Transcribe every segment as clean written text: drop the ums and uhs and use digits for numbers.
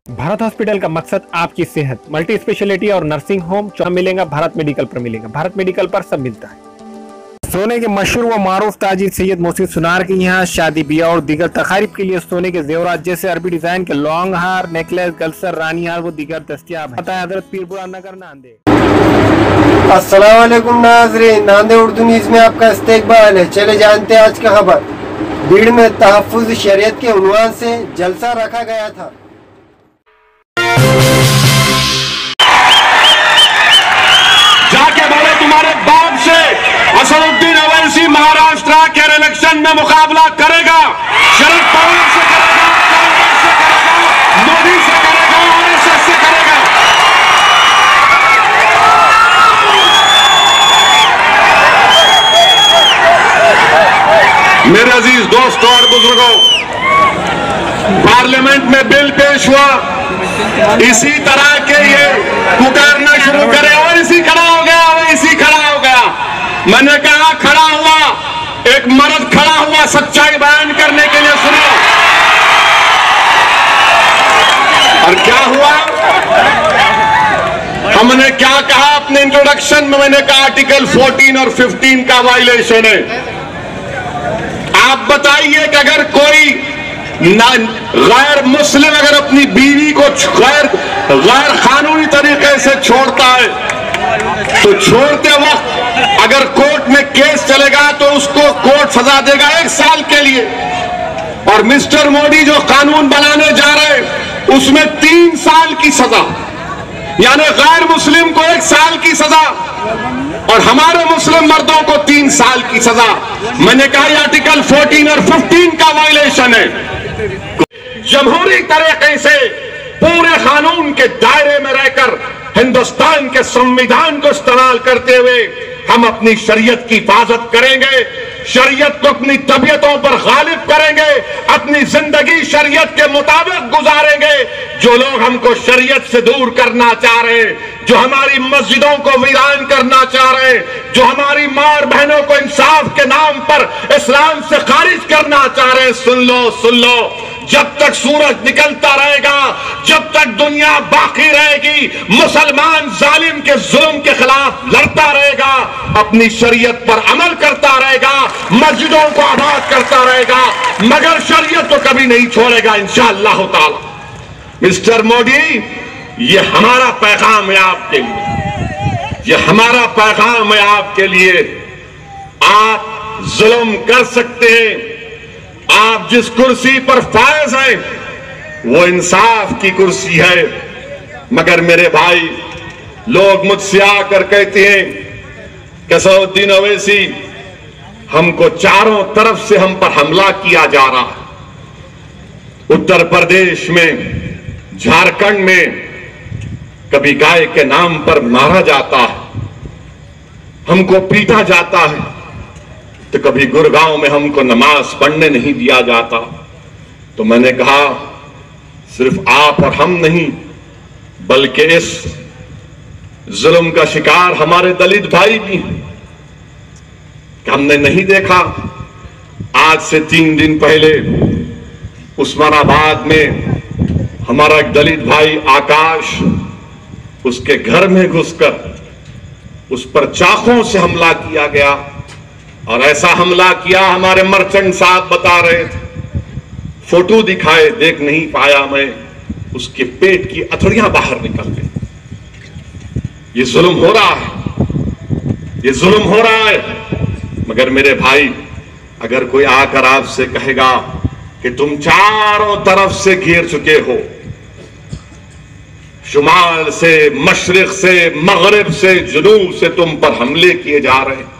Bharat hospital का मकसद आपकी सेहत, मल्टी स्पेशलिटी और नर्सिंग होम मिलेगा। भारत मेडिकल पर मिलेगा। भारत मेडिकल पर सब मिलता है। सोने के मशहूर व मारूफ ताजिर सैयद मोहसिन सुनार के यहाँ शादी ब्याह और दीगर तकारीब के लिए सोने के जेवरात जैसे अरबी डिजाइन के लॉन्ग हार, नेकलेस, गलसर, रानी हार वो दीगर दस्तियाब है। बताया हजरत पीरपुरा नगर नांदेड़। अस्सलाम वालेकुम नाज़रीन, नांदेड़ उर्दू न्यूज़ में आपका इस्तकबाल है। चले जानते हैं आज का खबर। भीड़ में तहफ़्फ़ुज़ शरीयत के उन्वान से जलसा रखा गया था। जाके बोले तुम्हारे बाप से असदुद्दीन ओवैसी महाराष्ट्र के इलेक्शन में मुकाबला करेगा। शरद पवार से करेगा, कांग्रेस से करेगा, मोदी से करेगा, आरएसएस से करेगा। मेरे अजीज दोस्तों और बुजुर्गों, पार्लियामेंट में बिल पेश हुआ, इसी तरह के ये पुकारना शुरू करे और इसी खड़ा हो गया, और इसी खड़ा हो गया। मैंने कहा खड़ा हुआ, एक मर्द खड़ा हुआ सच्चाई बयान करने के लिए, सुनो। और क्या हुआ, हमने क्या कहा अपने इंट्रोडक्शन में? मैंने कहा आर्टिकल 14 और 15 का वायलेशन है। आप बताइए कि अगर कोई गैर मुस्लिम अगर अपनी बीवी को गैर कानूनी तरीके से छोड़ता है तो छोड़ते वक्त अगर कोर्ट में केस चलेगा तो उसको कोर्ट सजा देगा 1 साल के लिए। और मिस्टर मोदी जो कानून बनाने जा रहे हैं उसमें 3 साल की सजा, यानी गैर मुस्लिम को 1 साल की सजा और हमारे मुस्लिम मर्दों को 3 साल की सजा। मैंने कहा आर्टिकल 14 और 15 का वायलेशन है। जमहूरी तरीके से पूरे कानून के दायरे में रहकर हिंदुस्तान के संविधान को इस्तेमाल करते हुए हम अपनी शरीयत की हिफाजत करेंगे, शरीयत को अपनी तबीयतों पर गालिब करेंगे, अपनी जिंदगी शरीयत के मुताबिक गुजारेंगे। जो लोग हमको शरीयत से दूर करना चाह रहे हैं, जो हमारी मस्जिदों को वीरान करना चाह रहे हैं, जो हमारी माँ और बहनों को इंसाफ के नाम पर इस्लाम से खारिज करना चाह रहे हैं, सुन लो सुन लो। जब तक सूरज निकलता रहेगा, जब तक दुनिया बाकी रहेगी, मुसलमान जालिम के जुल्म के खिलाफ लड़ता रहेगा, अपनी शरीयत पर अमल करता रहेगा, मस्जिदों को आबाद करता रहेगा, मगर शरीयत तो कभी नहीं छोड़ेगा इंशाअल्लाह ताला। मिस्टर मोदी, ये हमारा पैगाम है आपके लिए, ये हमारा पैगाम है आपके लिए। आप जुल्म कर सकते हैं, आप जिस कुर्सी पर फायज हैं वो इंसाफ की कुर्सी है, मगर मेरे भाई लोग मुझसे आकर कहते हैं कि असदुद्दीन ओवैसी हमको चारों तरफ से हम पर हमला किया जा रहा है। उत्तर प्रदेश में, झारखंड में कभी गाय के नाम पर मारा जाता है, हमको पीटा जाता है, तो कभी गुरगांव में हमको नमाज पढ़ने नहीं दिया जाता। तो मैंने कहा सिर्फ आप और हम नहीं, बल्कि इस जुल्म का शिकार हमारे दलित भाई भी हैं। हमने नहीं देखा, आज से 3 दिन पहले उस्मानाबाद में हमारा एक दलित भाई आकाश, उसके घर में घुसकर उस पर चाकू से हमला किया गया। और ऐसा हमला किया, हमारे मर्चेंट साहब बता रहे थे, फोटो दिखाए, देख नहीं पाया मैं, उसके पेट की अथड़ियां बाहर निकल गई। ये जुल्म हो रहा है, ये जुल्म हो रहा है। मगर मेरे भाई, अगर कोई आकर आपसे कहेगा कि तुम चारों तरफ से घेर चुके हो, शुमाल से, मशरिक से, मगरिब से, जुनूब से तुम पर हमले किए जा रहे हैं,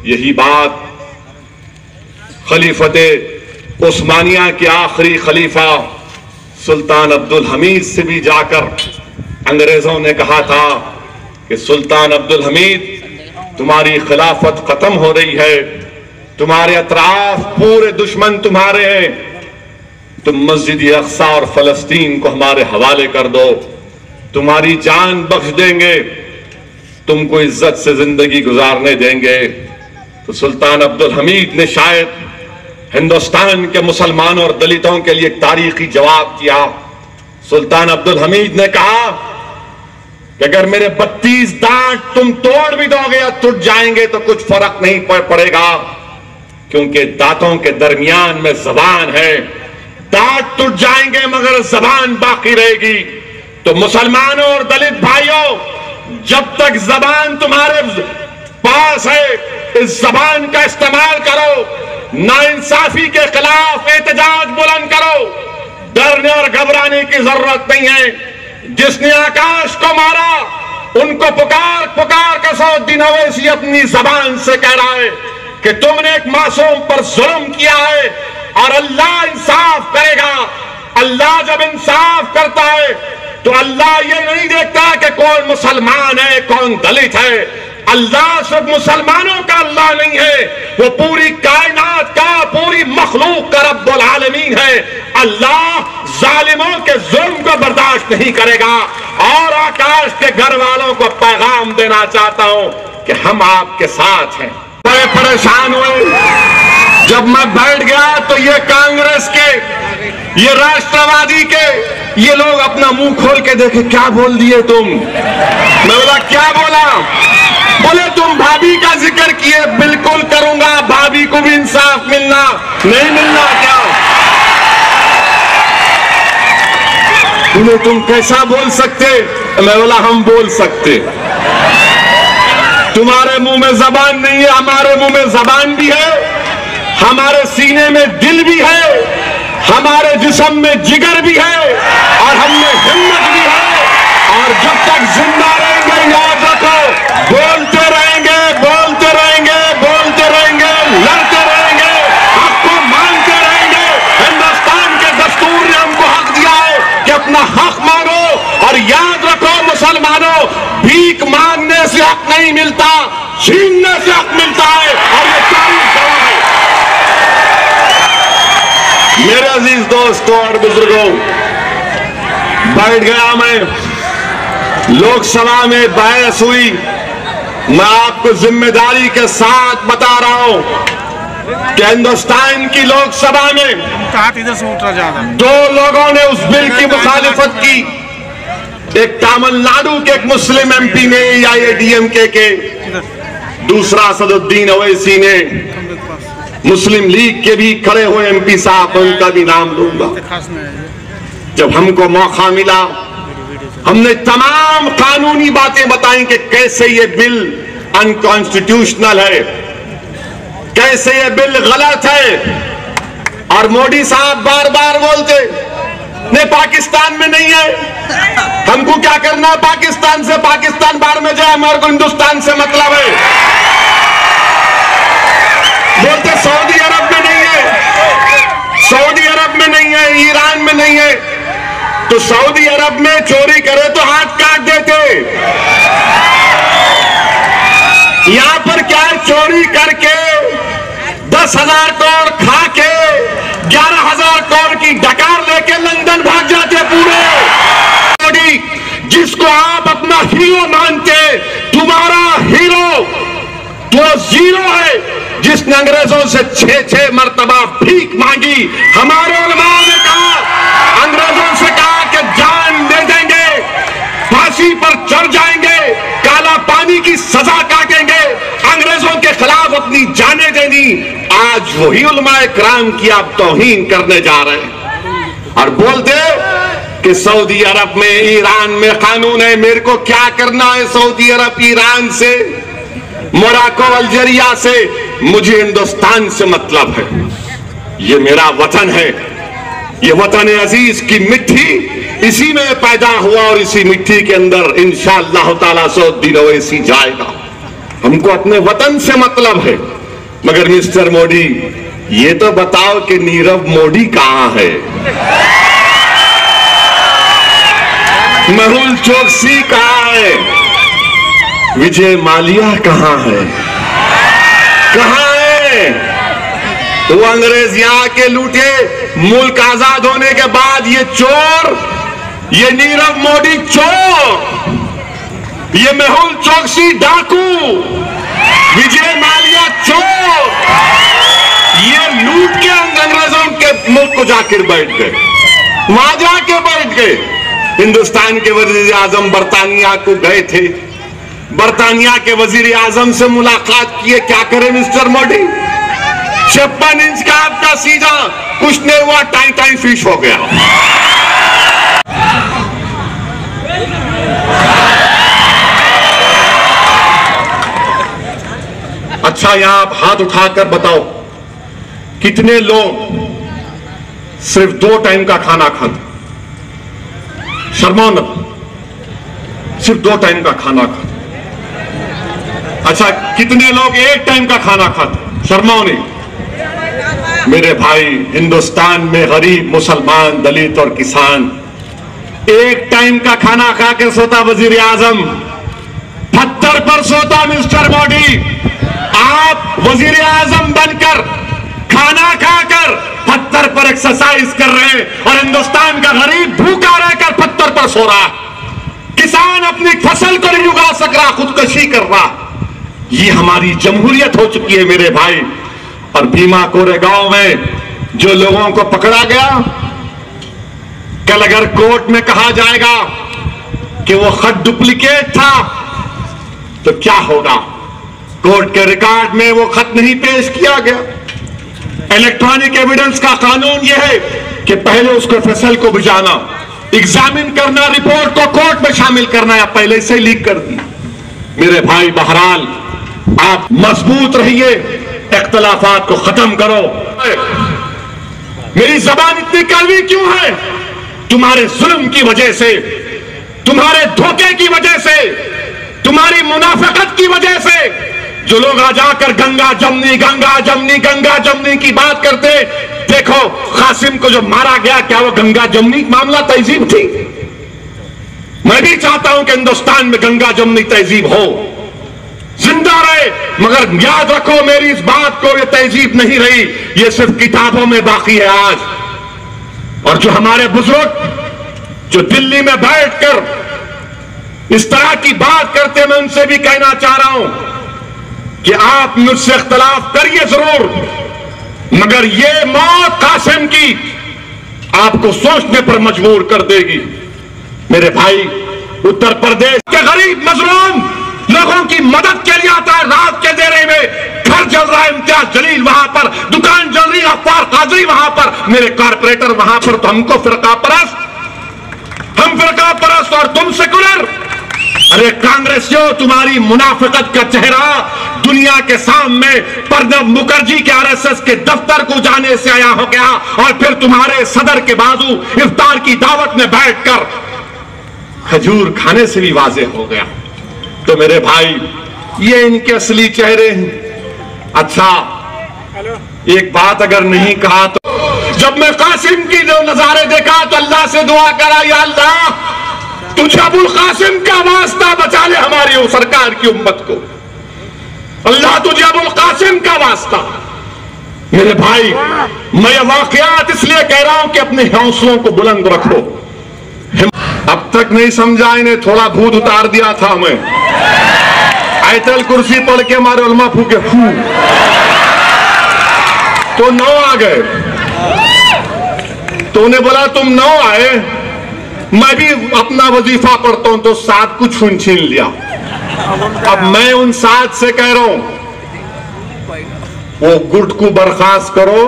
यही बात खलीफते उस्मानिया के आखिरी खलीफा सुल्तान अब्दुल हमीद से भी जाकर अंग्रेजों ने कहा था कि सुल्तान अब्दुल हमीद, तुम्हारी खिलाफत खत्म हो रही है, तुम्हारे अतराफ पूरे दुश्मन तुम्हारे हैं, तुम मस्जिद अक्सा और फलस्तीन को हमारे हवाले कर दो, तुम्हारी जान बख्श देंगे, तुमको इज्जत से जिंदगी गुजारने देंगे। तो सुल्तान अब्दुल हमीद ने शायद हिंदुस्तान के मुसलमानों और दलितों के लिए एक तारीखी जवाब दिया। सुल्तान अब्दुल हमीद ने कहा कि अगर मेरे 32 दांत तुम तोड़ भी दोगे या टूट जाएंगे तो कुछ फर्क नहीं पड़ेगा, क्योंकि दांतों के दरमियान में जबान है। दांत टूट जाएंगे मगर जबान बाकी रहेगी। तो मुसलमानों और दलित भाइयों, जब तक जबान तुम्हारे पास है, इस जबान का इस्तेमाल करो। नाइंसाफी के खिलाफ एहतजाज बुलंद करो। डरने और घबराने की जरूरत नहीं है। जिसने आकाश को मारा उनको पुकार पुकार कर सऊद्दीन ओवैसी अपनी जबान से कह रहा है कि तुमने एक मासूम पर जुल्म किया है और अल्लाह इंसाफ करेगा। अल्लाह जब इंसाफ करता है तो अल्लाह ये नहीं देखता कि कौन मुसलमान है कौन दलित है। अल्लाह सिर्फ मुसलमानों का अल्लाह नहीं है, वो पूरी कायनात का, पूरी मखलूक का रब्बुल आलमीन है। अल्लाह जालिमों के जुल्म को बर्दाश्त नहीं करेगा। और आकाश के घर वालों को पैगाम देना चाहता हूं कि हम आपके साथ हैं। बड़े परेशान हुए जब मैं बैठ गया तो ये कांग्रेस के, ये राष्ट्रवादी के, ये लोग अपना मुंह खोल के देखे, क्या बोल दिए तुम? मैं बोला क्या बोला? बोले तुम भाभी का जिक्र किए। बिल्कुल करूंगा, भाभी को भी इंसाफ मिलना नहीं मिलना क्या? बोले तुम कैसा बोल सकते? मैं बोला हम बोल सकते। तुम्हारे मुंह में जबान नहीं है, हमारे मुंह में जबान भी है, हमारे सीने में दिल भी है, हमारे जिस्म में जिगर भी है और हमने हिम्मत भी है। और जब तक जिंदा रहेंगे याद रखो, बोलते रहेंगे, बोलते रहेंगे, बोलते रहेंगे, लड़ते रहेंगे, हक को मांगते रहेंगे। हिंदुस्तान के दस्तूर ने हमको हक दिया है कि अपना हक मांगो। और याद रखो मुसलमानों, भीख मांगने से हक नहीं मिलता, छीनने से हक मिलता है। और ये तारीख गवाह है। मेरे अजीज दोस्तों और बुजुर्गों, बैठ गया मैं, लोकसभा में बहस हुई। मैं आपको जिम्मेदारी के साथ बता रहा हूं कि हिंदुस्तान की लोकसभा में दो लोगों ने उस बिल की मुखालिफत की। एक तमिलनाडु के एक मुस्लिम एमपी ने AIADMK के, दूसरा असदुद्दीन ओवैसी ने, मुस्लिम लीग के भी खड़े हुए MP साहब, उनका भी नाम लूंगा। जब हमको मौका मिला हमने तमाम कानूनी बातें बताई कि कैसे ये बिल अनकॉन्स्टिट्यूशनल है, कैसे ये बिल गलत है। और मोदी साहब बार बार बोलते नहीं पाकिस्तान में नहीं है, हमको क्या करना है पाकिस्तान से, पाकिस्तान बाहर में जाए, हमारे को हिंदुस्तान से मतलब है। बोलते सऊदी अरब में नहीं है, सऊदी अरब में नहीं है, ईरान में नहीं है। तो सऊदी अरब में चोरी करे तो हाथ काट देते। यहां पर क्या है, चोरी करके 10,000 करोड़ खा के 11,000 करोड़ की डकार लेके लंदन भाग जाते पूरे। जिसको आप अपना हीरो मानते, तुम्हारा हीरो तो जीरो है, जिसने अंग्रेजों से 6-6 मरतबा भीख मांगी। हमारे उलमा ने कहा, अंग्रेजों से कहा कि जान दे देंगे, फांसी पर चढ़ जाएंगे, काला पानी की सजा काटेंगे, अंग्रेजों के खिलाफ अपनी जानें दे दी। आज वही उलमाए किराम की आप तौहीन करने जा रहे हैं और बोलते कि सऊदी अरब में, ईरान में कानून है, मेरे को क्या करना है सऊदी अरब, ईरान से, मोरक्को, अल्जीरिया से, मुझे हिंदुस्तान से मतलब है। ये मेरा वतन है, ये वतन अजीज की मिट्टी, इसी में पैदा हुआ और इसी मिट्टी के अंदर इंशाअल्लाह ताला सऊद्दीन ओवैसी जाएगा। हमको अपने वतन से मतलब है। मगर मिस्टर मोदी, ये तो बताओ कि नीरव मोदी कहां है, मेहुल चोकसी कहां है, विजय माल्या कहां है, कहां है? वो अंग्रेज यहां के लूटे, मुल्क आजाद होने के बाद ये चोर, ये नीरव मोदी चोर, ये मेहुल चोकसी डाकू, विजय माल्या चोर, ये लूट के अंग्रेजों के मुल्क को जाकर बैठ गए, वहां जाके बैठ गए। हिंदुस्तान के वजीर आजम बरतानिया को गए थे, बरतानिया के वजीर आजम से मुलाकात किए। क्या करें मिस्टर मोदी, 56 इंच का आपका सीधा, कुछ नहीं हुआ, टाई टाई फिश हो गया। अच्छा, यहां आप हाथ उठाकर बताओ कितने लोग सिर्फ 2 टाइम का खाना खाते? शर्माओ न, सिर्फ 2 टाइम का खाना खाते। अच्छा, कितने लोग 1 टाइम का खाना खाते? शर्माओ नहीं। मेरे भाई, हिंदुस्तान में गरीब, मुसलमान, दलित और किसान 1 टाइम का खाना खा के सोता वजीर आजम, पत्थर पर सोता मिस्टर मोदी। आप वजीर आजम बनकर खाना खाकर पत्थर पर एक्सरसाइज कर रहे हैं और हिंदुस्तान का गरीब भूखा रहकर पत्थर पर सो रहा। किसान अपनी फसल को नहीं उगा सक रहा, खुदकशी कर रहा। ये हमारी जमहूरियत हो चुकी है मेरे भाई। और भीमा कोरेगांव में जो लोगों को पकड़ा गया, कल अगर कोर्ट में कहा जाएगा कि वो खत डुप्लीकेट था तो क्या होगा? कोर्ट के रिकॉर्ड में वो खत नहीं पेश किया गया। इलेक्ट्रॉनिक एविडेंस का कानून यह है कि पहले उसको फसल को बुझाना, एग्जामिन करना, रिपोर्ट को कोर्ट में शामिल करना, या पहले से लीक कर दी। मेरे भाई, बहरहाल आप मजबूत रहिए, इख्तलाफात को खत्म करो। मेरी जबान इतनी कड़वी क्यों है? तुम्हारे जुल्म की वजह से, तुम्हारे धोखे की वजह से, तुम्हारी मुनाफिकत की वजह से। जो लोग आ जाकर गंगा जमनी, गंगा जमनी, गंगा जमनी की बात करते, देखो कासिम को जो मारा गया, क्या वो गंगा जमनी मामला तहजीब थी? मैं भी चाहता हूं कि हिंदुस्तान में गंगा जमनी तहजीब हो, जिंदा रहे, मगर याद रखो मेरी इस बात को, ये तहजीब नहीं रही, ये सिर्फ किताबों में बाकी है आज। और जो हमारे बुजुर्ग जो दिल्ली में बैठकर इस तरह की बात करते, मैं उनसे भी कहना चाह रहा हूं कि आप मुझसे इख्तलाफ करिए जरूर, मगर ये मौत कासिम की आपको सोचने पर मजबूर कर देगी। मेरे भाई, उत्तर प्रदेश के गरीब मजलूम लोगों की मदद के लिए आता है। रात के अंधेरे में घर जल रहा है, इम्तियाज जलील वहां पर, दुकान जल रही है, अफवार कादरी वहां पर, मेरे कारपोरेटर वहां पर, तो हमको फिरका परस्त, हम फिरका परस्त और तुम सेकुलर। अरे कांग्रेसियों, तुम्हारी मुनाफिकत का चेहरा दुनिया के सामने प्रणब मुखर्जी के आरएसएस के दफ्तर को जाने से आया हो गया, और फिर तुम्हारे सदर के बाजू इफ्तार की दावत में बैठकर खजूर खाने से भी वाज़ेह हो गया। तो मेरे भाई, ये इनके असली चेहरे हैं। अच्छा, एक बात अगर नहीं कहा तो, जब मैं कासिम की जो नजारे देखा तो अल्लाह से दुआ करा, या अल्लाह तुझे अबुल कासिम का वास्ता बचा ले हमारी सरकार की उम्मत को, अल्लाह तुझे अबुल कासिम का वास्ता। मेरे भाई, मैं ये वाकयात इसलिए कह रहा हूं कि अपने हौसलों को बुलंद रखो। अब तक नहीं समझा, इन्हें थोड़ा भूत उतार दिया था मैं। आयतल कुर्सी पढ़ के हमारे उलमा फूके फू तो 9 आ गए, तो उन्हें बोला तुम 9 आए, मैं भी अपना वजीफा पढ़ता हूं तो 7 को छीन लिया। अब मैं उन 7 से कह रहा हूं, वो गुट को बर्खास्त करो,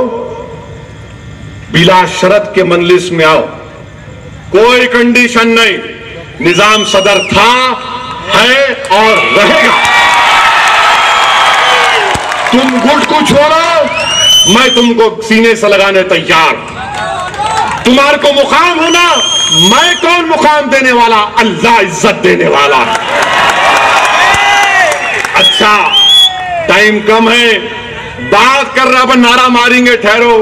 बिला शर्त के मजलिस में आओ, कोई कंडीशन नहीं, निजाम सदर था, है और रहेगा। तुम गुट को छोड़ो, मैं तुमको सीने से लगाने तैयार। तुम्हारे को मुकाम होना, मैं कौन मुकाम देने वाला? अल्लाह इज्जत देने वाला है। अच्छा, टाइम कम है, बात कर रहा, पर नारा मारेंगे, ठहरो।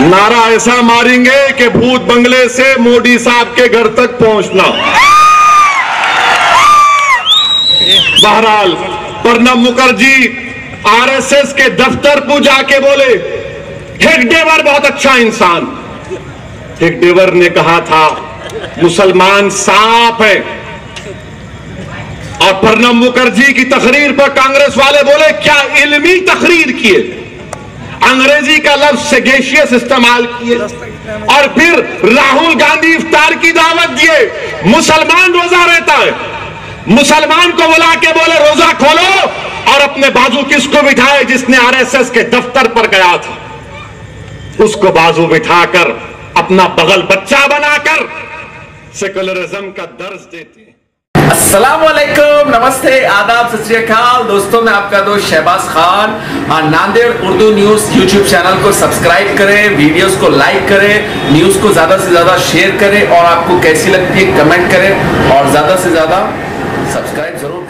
नारा ऐसा मारेंगे कि भूत बंगले से मोदी साहब के घर तक पहुंचना। बहरहाल, प्रणब मुखर्जी आरएसएस के दफ्तर को जाके बोले, हेगडेवर बहुत अच्छा इंसान, हेगडेवर ने कहा था मुसलमान सांप है, और प्रणब मुखर्जी की तकरीर पर कांग्रेस वाले बोले क्या इल्मी तकरीर किए, अंग्रेजी का लफ्ज सेगेशियस इस्तेमाल किए, और फिर राहुल गांधी इफ्तार की दावत दिए। मुसलमान रोजा रहता है, मुसलमान को बुला के बोले रोजा खोलो, और अपने बाजू किसको बिठाए? जिसने आरएसएस के दफ्तर पर गया था, उसको बाजू बिठाकर अपना बगल बच्चा बनाकर सेकुलरिज्म का दर्ज देते हैं। अस्सलाम वालेकुम, नमस्ते, आदाब, सत श्री अकाल। दोस्तों, मैं आपका दोस्त Shahbaz Khan. Nanded Urdu news YouTube channel को सब्सक्राइब करें, वीडियोस को लाइक करें, न्यूज को ज्यादा से ज्यादा शेयर करें, और आपको कैसी लगती है कमेंट करें, और ज्यादा से ज्यादा सब्सक्राइब जरूर